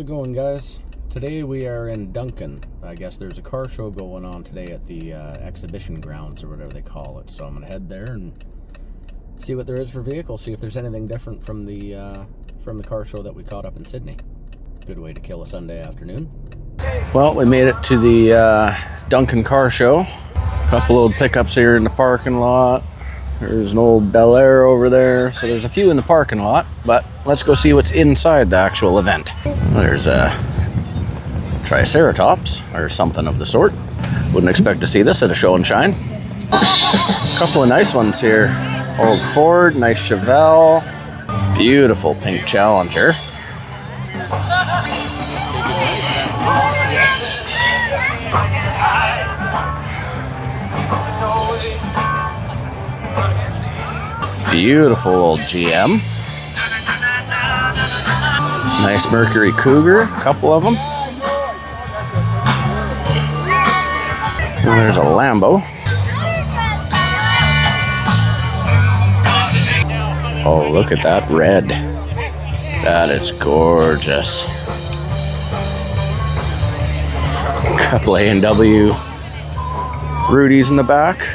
How's it going, guys? Today we are in Duncan. I guess there's a car show going on today at the exhibition grounds or whatever they call it. So I'm gonna head there and see what there is for vehicles. See if there's anything different from the car show that we caught up in Sydney. Good way to kill a Sunday afternoon. Well, we made it to the Duncan car show. A couple old pickups here in the parking lot. There's an old Bel Air over there. So there's a few in the parking lot, but let's go see what's inside the actual event. There's a Triceratops or something of the sort. Wouldn't expect to see this at a show and shine. A couple of nice ones here. Old Ford, nice Chevelle, beautiful pink Challenger. Beautiful old GM. Nice Mercury Cougar, a couple of them. And there's a Lambo. Oh, look at that red. That is gorgeous. A couple A&W Rudies in the back.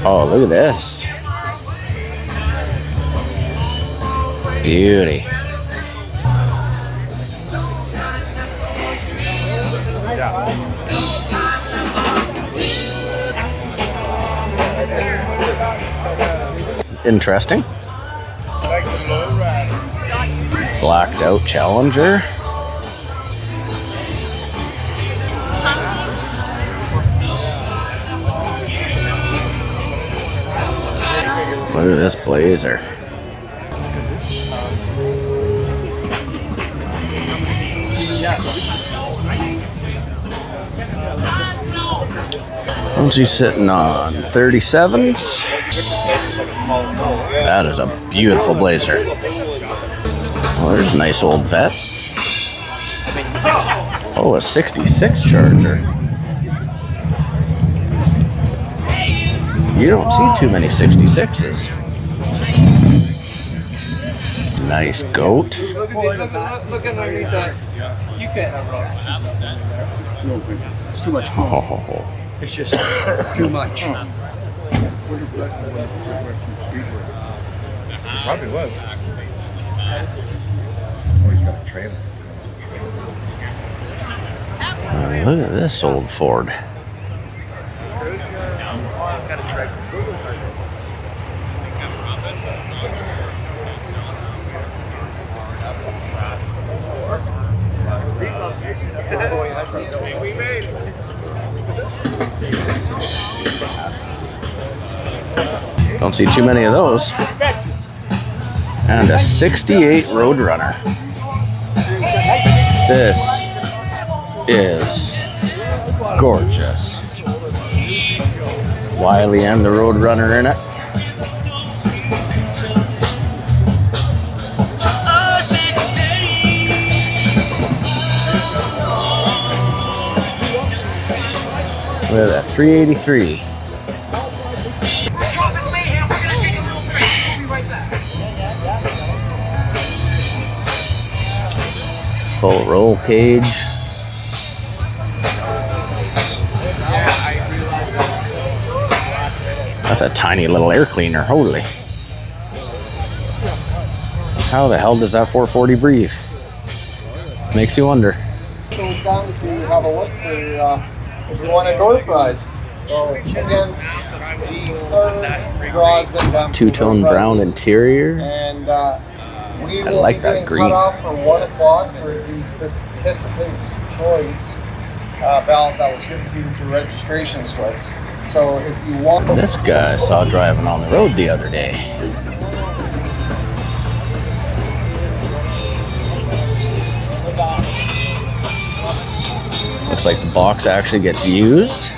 Oh, look at this. Beauty. Interesting. Blacked out Challenger. Look at this Blazer. Once he's sitting on 37s. That is a beautiful Blazer. Well, there's a nice old vet. Oh, a 66 Charger. You don't see too many 66s. Nice Goat. Look underneath that. You can't have rocks. It's too much. Oh. It's just too much. Probably was. Oh, he's got a trailer. Look at this old Ford. Don't see too many of those. And a 68 Roadrunner. This is gorgeous. Wiley and the Roadrunner in it. Look at that, 383. Full roll cage. That's a tiny little air cleaner, holy. How the hell does that 440 breathe? Makes you wonder. Goes down to have a look for if you want a door prize. So again, the third draw has been done. Two-tone brown interior. And we I will like be that getting green. cut off for 1 o'clock for the participant's choice ballot that was given to you through registration slips. So if you want This guy I saw driving on the road the other day. Looks like the box actually gets used.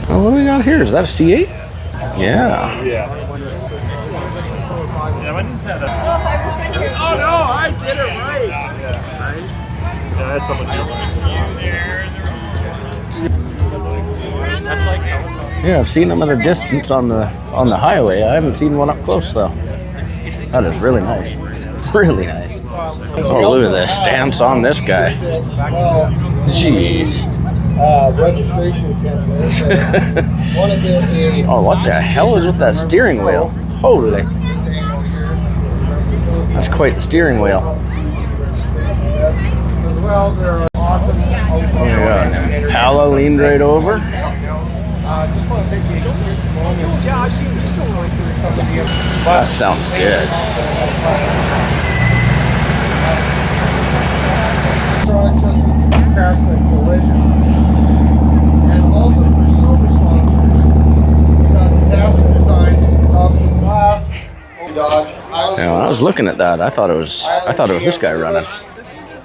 Oh, what do we got here? Is that a C8? Yeah. Yeah, oh no, I did it right. Yeah, that's so much. Yeah, I've seen them at a distance on the highway. I haven't seen one up close though. That is really nice. Really nice. Oh, look at the stance on this guy. Jeez. Registration template. Want to get a Oh, what the hell is with that steering wheel? Holy. That's quite the steering wheel. As well, there are awesome. Oh my god. Impala leaned right over. Just want to take a quick moment. That sounds good. Electronic systems crash and collision. And also for silver sponsors, we've got disaster design, option glass, Dodge. Yeah, when I was looking at that, I thought it was this guy running.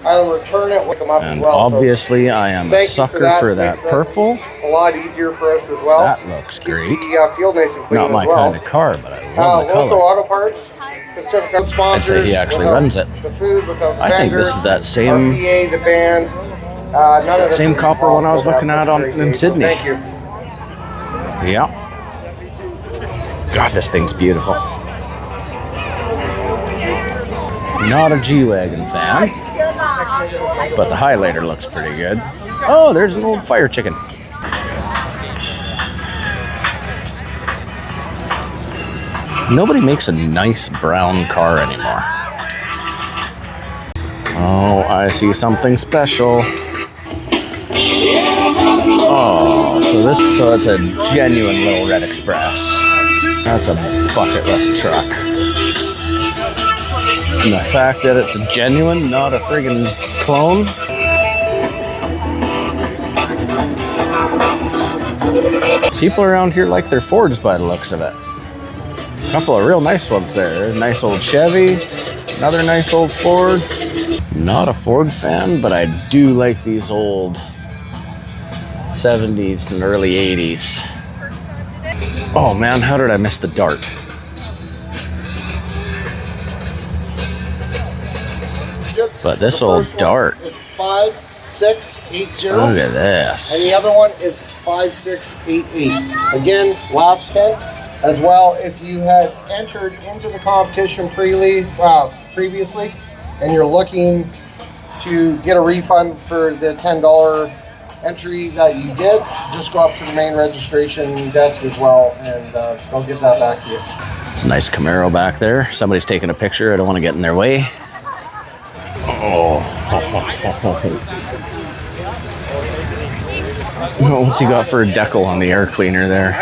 I'll return it, come up as And well. obviously, I am a Thank you sucker for that Makes it purple. A lot easier for us as well. That looks Keeps great. the field nice and clean Not my as well. kind of car, but I love the Local color. Auto Parts, Pacific I'd sponsors. say he actually without runs it. The food without the I think vendor, this is that same RPA, the band. None of this same would be copper one I was possible looking without at such in great days. Sydney. Thank you. Yeah. God, this thing's beautiful. Not a G-Wagon fan, but the Highlander looks pretty good. Oh, there's an old fire chicken. Nobody makes a nice brown car anymore. Oh, I see something special. Oh, so it's a genuine Little Red Express. That's a bucket list truck. And the fact that it's a genuine, not a friggin' clone. People around here like their Fords by the looks of it. A couple of real nice ones there. A nice old Chevy, another nice old Ford. Not a Ford fan, but I do like these old 70s and early 80s. Oh man, how did I miss the Dart? But this old Dart. Is 5680. Look at this. And the other one is 5688. Again, last 10. As well, if you had entered into the competition previously, and you're looking to get a refund for the $10 entry that you did, just go up to the main registration desk as well, and they'll get that back to you. It's a nice Camaro back there. Somebody's taking a picture. I don't want to get in their way. Oh. What's he got for a decal on the air cleaner there?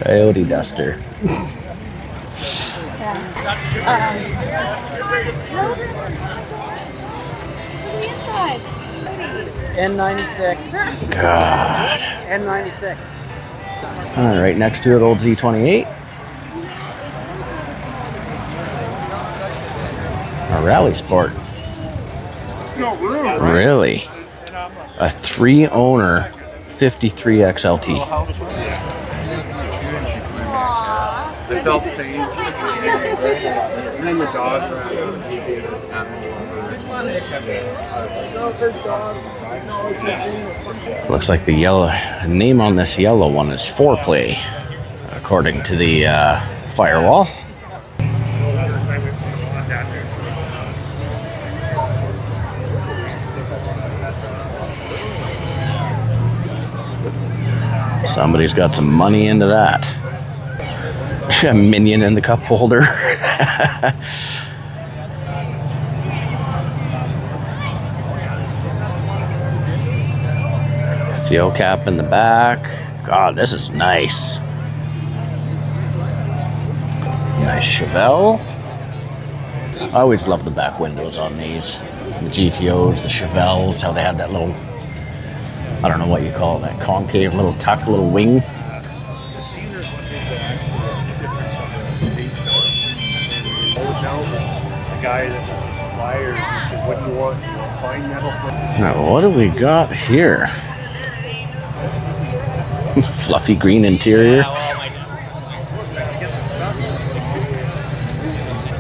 Coyote Duster. N96. God. N96. Right next to it, old Z28. A Rally Sport. Really? A 3-owner 53 XLT. The belt change. And then the dog. Looks like the yellow name on this yellow one is Foreplay, according to the firewall. Somebody's got some money into that. A Minion in the cup holder. Fuel cap in the back. God, this is nice. Nice Chevelle. I always love the back windows on these. The GTOs, the Chevelles, how they have that little, I don't know what you call it, that concave little tuck, little wing. The guy that was the supplier, he said, "What do you want? Fine metal?" Now, what do we got here? Fluffy green interior.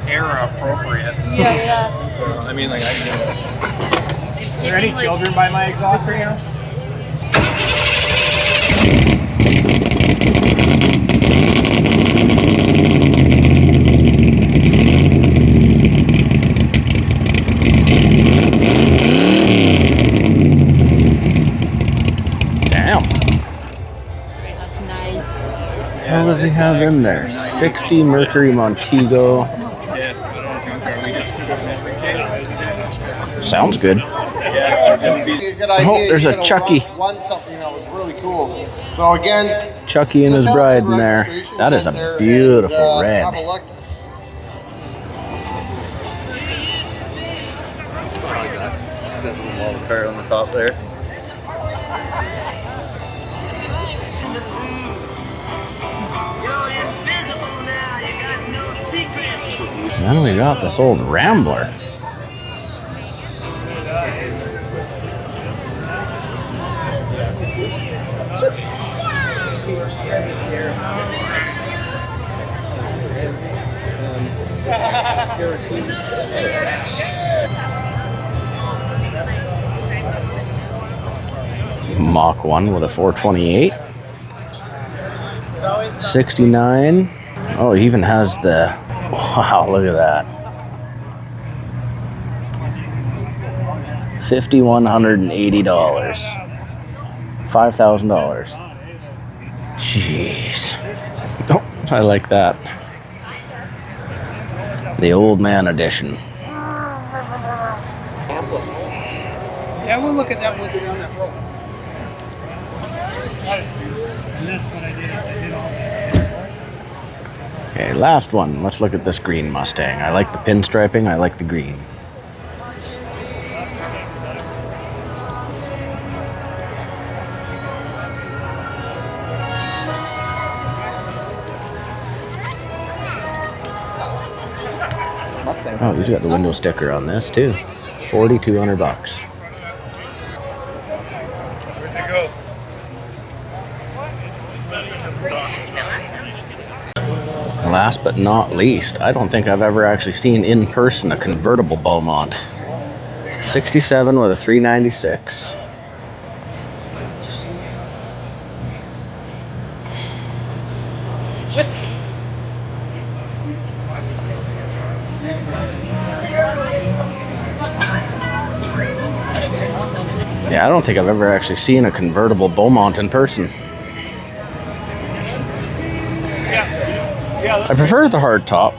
Era appropriate. Yeah. So, I mean, like, I can It's Are there any giving, children by my exhaust right now? Damn. That's nice. What does he have in there? 60 Mercury Montego. Sounds good. Oh, there's a Chucky. Won something that was really cool. So again, Chucky and his just bride have the in there. registrations That is in there a and, beautiful Have a red. look. Car on the top there. Then we got this old Rambler. Mach 1 with a 428. 69. Oh, he even has the... Wow, look at that. $5,180. $5,000. Jeez. Oh, I like that. The old man edition. Yeah, we'll look at that when we get on that road. And that's what I did. I did all that. Okay, last one. Let's look at this green Mustang. I like the pinstriping. I like the green. Oh, he's got the window sticker on this too. $4,200. Where'd they go? Last but not least, I don't think I've ever actually seen in person a convertible Beaumont. 67 with a 396. Yeah, I don't think I've ever actually seen a convertible Beaumont in person. Yeah. I prefer the hard top,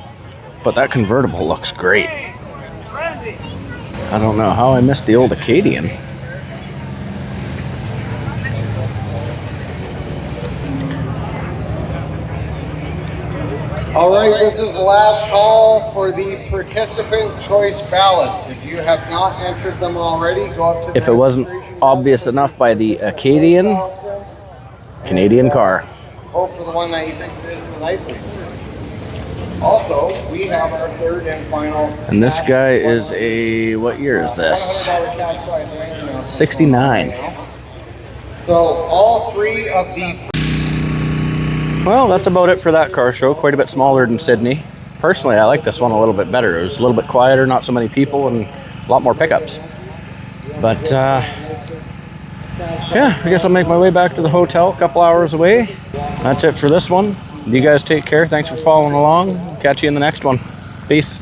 but that convertible looks great. I don't know how I missed the old Acadian. All right, this is the last call for the participant choice ballots. If you have not entered them already, go up to the If it wasn't registration obvious desk, enough by the Acadian, Canadian car. vote for the one that you think is the nicest. Also, we have our third and final. And this guy is a, what year is this? $100 cash prize right now. 69. So all three of the Well, that's about it for that car show. Quite a bit smaller than Sydney. Personally, I like this one a little bit better. It was a little bit quieter, not so many people, and a lot more pickups. But, yeah, I guess I'll make my way back to the hotel, a couple hours away. That's it for this one. You guys take care. Thanks for following along. Catch you in the next one. Peace.